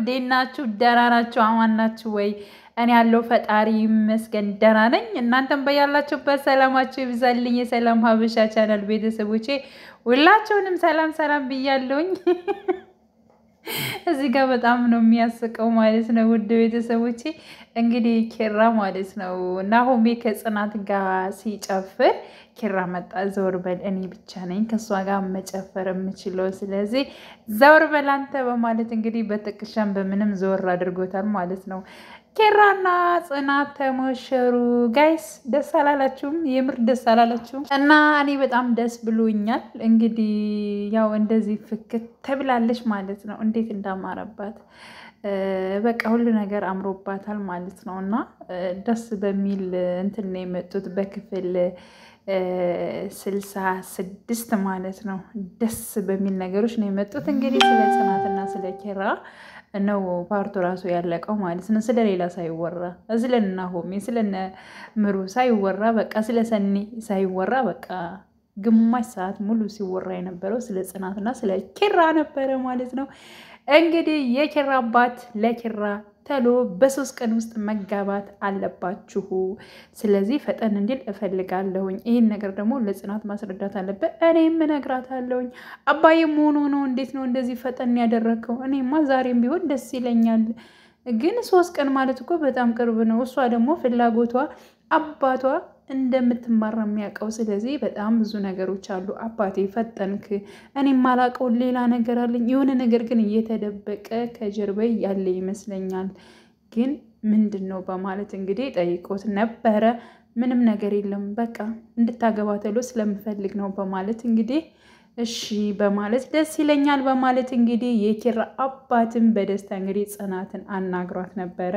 እንዴት ናችሁ? ደህና ናችሁ? አማን ናችሁ ወይ? እኔ ያለው ፈጣሪ ይመስገን ደህና ነኝ። እናንተም በያላችሁበት ሰላማችሁ ይብዛልኝ። የሰላም ሀበሻ ቻናል ቤተሰቦቼ ሁላችሁንም ሰላም ሰላም ብያለሁኝ። እዚህ ጋር በጣም ነው የሚያስቀው ማለት ነው። ውድ ቤተሰቦቼ እንግዲህ ኪራ ማለት ነው ናሆሜ ከጽናት ጋር ሲጨፍር ኪራ መጣ። ዘወር በል እኔ ብቻ ነኝ ከእሷ ጋር መጨፈር የምችለው፣ ስለዚህ ዘወር በል አንተ በማለት እንግዲህ በጥቅሻም በምንም ዘወር አድርጎታል ማለት ነው። ኪራና ጽናት ተሞሸሩ። ጋይስ ደስ አላላችሁም? የምር ደስ አላላችሁም? እና እኔ በጣም ደስ ብሎኛል። እንግዲህ ያው እንደዚህ ፍክት ተብላለች ማለት ነው። እንዴት እንዳማረባት በቃ ሁሉ ነገር አምሮባታል ማለት ነው። እና ደስ በሚል እንትን ነው የመጡት በክፍል 66 ማለት ነው። ደስ በሚል ነገሮች ነው የመጡት። እንግዲህ ስለ ጽናትና ስለ ኪራ ነው ፓርቱ ራሱ ያለቀው ማለት ነው። ስለ ሌላ ሳይወራ ስለ ናሆሜ ስለ ምሩ ሳይወራ በቃ ስለ ሰኒ ሳይወራ በቃ ግማሽ ሰዓት ሙሉ ሲወራ የነበረው ስለ ጽናትና ስለ ኪራ ነበረ ማለት ነው። እንግዲህ የኪራ አባት ለኪራ ተሎ በ3 ቀን ውስጥ መጋባት አለባችሁ፣ ስለዚህ ፈጠን እንዲል እፈልጋለሁኝ። ይህን ነገር ደግሞ ለጽናት ማስረዳት አለበት። እኔም እነግራታለሁኝ። አባዬ መሆኑ ነው እንዴት ነው እንደዚህ ፈጠን ያደረግከው? እኔማ ዛሬም ቢሆን ደስ ይለኛል፣ ግን 3 ቀን ማለት እኮ በጣም ቅርብ ነው። እሷ ደግሞ ፍላጎቷ አባቷ እንደምትማራ የሚያውቀው፣ ስለዚህ በጣም ብዙ ነገሮች አሉ። አባቴ ፈጠንክ፣ እኔ ማላውቀው ሌላ ነገር አለኝ፣ የሆነ ነገር ግን እየተደበቀ ከጀርባዬ ያለ ይመስለኛል፣ ግን ምንድን ነው በማለት እንግዲህ ጠይቆት ነበረ። ምንም ነገር የለም በቃ እንድታገባ ተብሎ ስለምፈልግ ነው በማለት እንግዲህ እሺ በማለት ደስ ይለኛል በማለት እንግዲህ የኪራ አባትን በደስታ እንግዲህ ጽናትን አናግሯት ነበረ።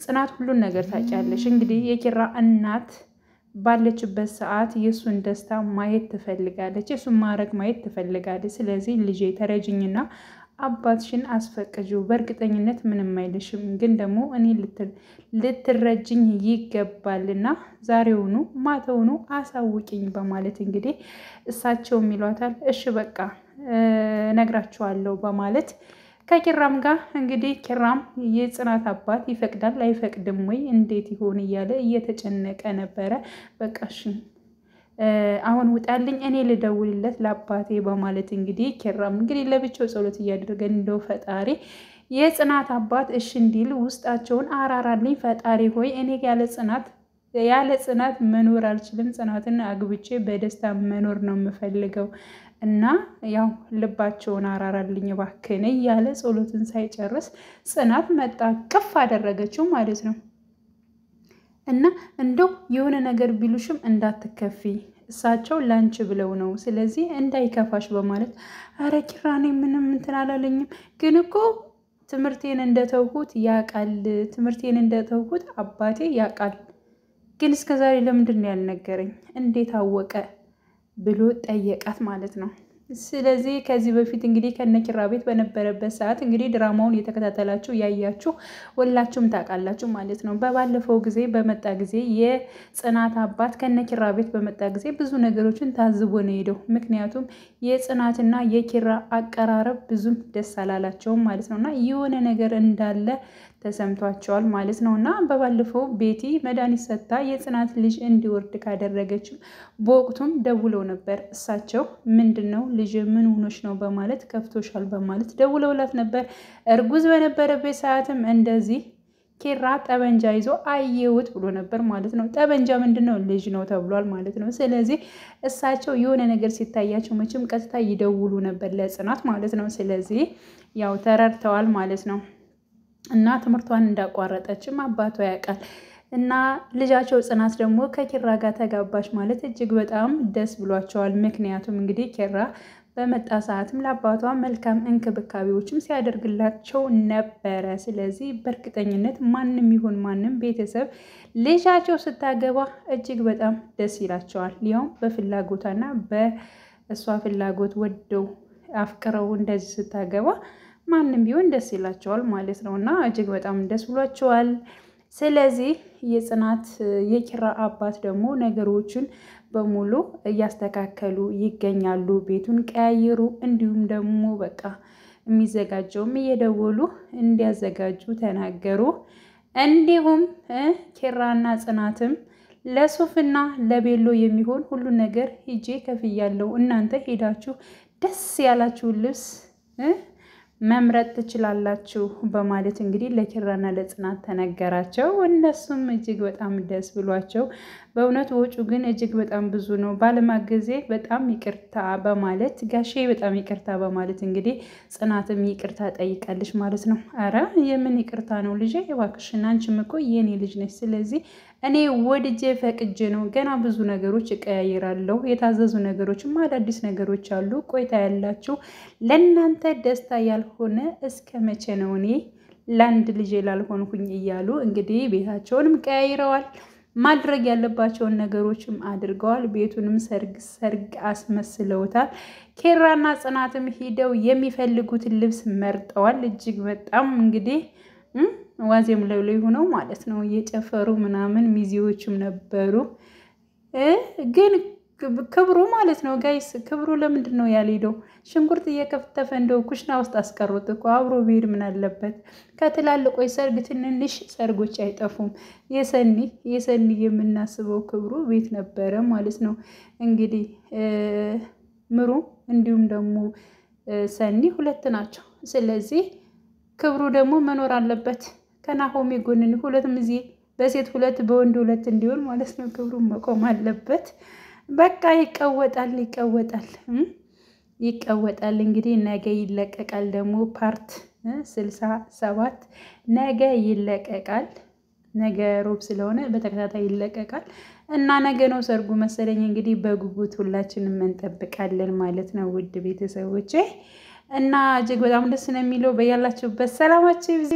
ጽናት ሁሉን ነገር ታውቂያለሽ፣ እንግዲህ የኪራ እናት ባለችበት ሰዓት የእሱን ደስታ ማየት ትፈልጋለች፣ የእሱን ማድረግ ማየት ትፈልጋለች። ስለዚህ ልጄ ተረጅኝና አባትሽን አስፈቅጂው፣ በእርግጠኝነት ምንም አይልሽም፣ ግን ደግሞ እኔ ልትረጅኝ ይገባልና ዛሬውኑ ማተውኑ አሳውቂኝ በማለት እንግዲህ እሳቸው ይሏታል። እሺ በቃ ነግራችኋለሁ በማለት ከኪራም ጋር እንግዲህ ኪራም የጽናት አባት ይፈቅዳል አይፈቅድም ወይ እንዴት ይሆን እያለ እየተጨነቀ ነበረ። በቃ እሺ አሁን ውጣልኝ እኔ ልደውልለት ለአባቴ በማለት እንግዲህ ኪራም እንግዲህ ለብቻው ጸሎት እያደረገ እንደው ፈጣሪ የጽናት አባት እሺ እንዲል ውስጣቸውን አራራልኝ ፈጣሪ ሆይ፣ እኔ ያለ ጽናት መኖር አልችልም፣ ጽናትን አግብቼ በደስታ መኖር ነው የምፈልገው እና ያው ልባቸውን አራራልኝ እባክህን እያለ ጸሎትን ሳይጨርስ ጽናት መጣ ቅፍ አደረገችው ማለት ነው። እና እንደው የሆነ ነገር ቢሉሽም እንዳትከፊ፣ እሳቸው ላንቺ ብለው ነው፣ ስለዚህ እንዳይከፋሽ በማለት አረ ኪራ እኔ ምንም እንትን አላለኝም፣ ግን እኮ ትምህርቴን እንደተውኩት ያውቃል፣ ትምህርቴን እንደተውኩት አባቴ ያውቃል፣ ግን እስከዛሬ ለምንድን ነው ያልነገረኝ? እንዴት አወቀ ብሎ ጠየቃት ማለት ነው። ስለዚህ ከዚህ በፊት እንግዲህ ከነኪራ ቤት በነበረበት ሰዓት እንግዲህ ድራማውን የተከታተላችሁ ያያችሁ ሁላችሁም ታውቃላችሁ ማለት ነው። በባለፈው ጊዜ በመጣ ጊዜ የጽናት አባት ከነኪራ ቤት በመጣ ጊዜ ብዙ ነገሮችን ታዝቦ ነው ሄደው። ምክንያቱም የጽናትና የኪራ አቀራረብ ብዙም ደስ አላላቸውም ማለት ነው እና የሆነ ነገር እንዳለ ተሰምቷቸዋል ማለት ነው። እና በባለፈው ቤቲ መድኃኒት ሰጥታ የጽናት ልጅ እንዲወርድ ካደረገችው በወቅቱም ደውለው ነበር። እሳቸው ምንድን ነው ልጅ ምን ሆኖች ነው በማለት ከፍቶሻል በማለት ደውለውላት ነበር። እርጉዝ በነበረበት ሰዓትም እንደዚህ ኪራ ጠበንጃ ይዞ አየሁት ብሎ ነበር ማለት ነው። ጠበንጃ ምንድን ነው? ልጅ ነው ተብሏል ማለት ነው። ስለዚህ እሳቸው የሆነ ነገር ሲታያቸው መቼም ቀጥታ ይደውሉ ነበር ለጽናት ማለት ነው። ስለዚህ ያው ተረድተዋል ማለት ነው። እና ትምህርቷን እንዳቋረጠችም አባቷ ያውቃል። እና ልጃቸው ጽናት ደግሞ ከኪራ ጋር ተጋባች ማለት እጅግ በጣም ደስ ብሏቸዋል። ምክንያቱም እንግዲህ ኪራ በመጣ ሰዓትም ለአባቷ መልካም እንክብካቤዎችም ሲያደርግላቸው ነበረ። ስለዚህ በእርግጠኝነት ማንም ይሁን ማንም ቤተሰብ ልጃቸው ስታገባ እጅግ በጣም ደስ ይላቸዋል። ያውም በፍላጎቷና በእሷ ፍላጎት ወደው አፍቅረው እንደዚህ ስታገባ ማንም ቢሆን ደስ ይላቸዋል ማለት ነው። እና እጅግ በጣም ደስ ብሏቸዋል። ስለዚህ የጽናት የኪራ አባት ደግሞ ነገሮችን በሙሉ እያስተካከሉ ይገኛሉ። ቤቱን ቀያየሩ፣ እንዲሁም ደግሞ በቃ የሚዘጋጀውም እየደወሉ እንዲያዘጋጁ ተናገሩ። እንዲሁም ኪራና ጽናትም ለሱፍና ለቤሎ የሚሆን ሁሉ ነገር ሂጄ ከፍያለሁ፣ እናንተ ሄዳችሁ ደስ ያላችሁ ልብስ መምረጥ ትችላላችሁ በማለት እንግዲህ ለኪራና ለጽናት ተነገራቸው። እነሱም እጅግ በጣም ደስ ብሏቸው በእውነት ወጩ ግን እጅግ በጣም ብዙ ነው፣ ባለማገዜ በጣም ይቅርታ በማለት ጋሼ በጣም ይቅርታ በማለት እንግዲህ ጽናትም ይቅርታ ጠይቃለች ማለት ነው። አረ የምን ይቅርታ ነው ልጄ፣ እባክሽን አንቺም እኮ የኔ ልጅ ነች። ስለዚህ እኔ ወድጄ ፈቅጄ ነው። ገና ብዙ ነገሮች እቀያይራለሁ፣ የታዘዙ ነገሮችም አዳዲስ ነገሮች አሉ። ቆይታ ያላችሁ ለእናንተ ደስታ ያልሆነ እስከ መቼ ነው እኔ ለአንድ ልጄ ላልሆንኩኝ እያሉ እንግዲህ ቤታቸውንም ቀያይረዋል። ማድረግ ያለባቸውን ነገሮችም አድርገዋል። ቤቱንም ሰርግ አስመስለውታል። ኪራና ጽናትም ሂደው የሚፈልጉትን ልብስ መርጠዋል። እጅግ በጣም እንግዲህ ዋዜም ላይ ሆነው ማለት ነው እየጨፈሩ ምናምን፣ ሚዜዎችም ነበሩ። ግን ክብሩ ማለት ነው ጋይስ፣ ክብሩ ለምንድን ነው ያልሄደው? ሽንኩርት እየከተፈ እንደው ኩሽና ውስጥ አስቀሩት እኮ። አብሮ ብሄድ ምን አለበት? ከትላልቆች ሰርግ ትንንሽ ሰርጎች አይጠፉም። የሰኒ የምናስበው ክብሩ ቤት ነበረ ማለት ነው። እንግዲህ ምሩ እንዲሁም ደግሞ ሰኒ ሁለት ናቸው። ስለዚህ ክብሩ ደግሞ መኖር አለበት ከናሆሜ ጎን ሁለት ሚዜ፣ በሴት ሁለት በወንድ ሁለት እንዲሆን ማለት ነው። ክብሩ መቆም አለበት። በቃ ይቀወጣል። እንግዲህ ነገ ይለቀቃል ደግሞ ፓርት 67 ነገ ይለቀቃል። ነገ ሮብ ስለሆነ በተከታታይ ይለቀቃል እና ነገ ነው ሰርጉ መሰለኝ። እንግዲህ በጉጉት ሁላችንም እንጠብቃለን ማለት ነው ውድ ቤተሰቦቼ። እና እጅግ በጣም ደስ ነው የሚለው። በያላችሁበት ሰላማችሁ ይብዛ።